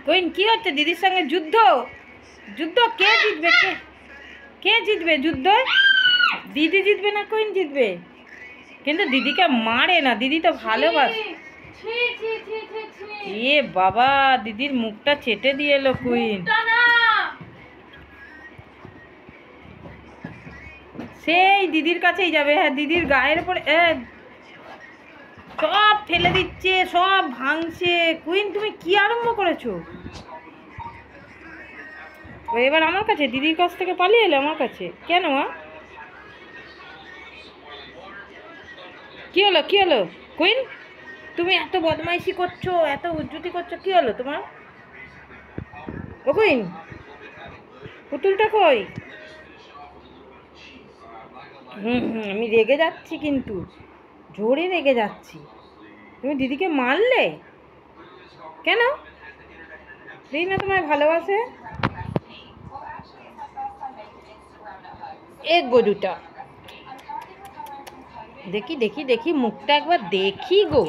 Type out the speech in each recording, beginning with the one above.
Queen কি হচ্ছে? দিদির সঙ্গে যুদ্ধ? যুদ্ধ কে জিতবে? কে জিতবে যুদ্ধ? দিদি জিতবে না কুইন জিতবে? কিন্তু দিদিকে মারে না, দিদি তো ভালোবাসে। এ বাবা, দিদির মুখটা চেটে দিয়ে এলো কুইন। সেই দিদির কাছেই যাবে। হ্যাঁ, দিদির গায়ের উপরে সব ফেলে দিচ্ছে, সব ভাঙছে। কুইন তুমি কি আরম্ভ করেছো? ও এবার আমার কাছে, দিদির কাছ থেকে পালিয়ে এলে আমার কাছে কেন? কি হলো, কি হলো কুইন? তুমি এত বদমাইশি করছো, এত উজ্জুতি করছো, কি হলো তোমার? ও কুইন, পুতুলটা কই? আমি রেগে যাচ্ছি, কিন্তু জোরে রেগে যাচ্ছি। তুমি দিদিকে মারলে কেন? দিদি না তোমায় ভালোবাসে? এক গরুটা দেখি দেখি দেখি, মুখটা একবার দেখি গো,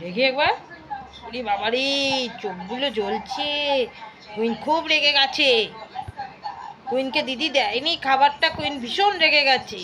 দেখি একবার। ওরে বাবারে, চোখগুলো জ্বলছে। কুইন খুব রেগে গেছে। কুইনকে দিদি দেয়নি খাবারটা, কুইন ভীষণ রেগে গেছে।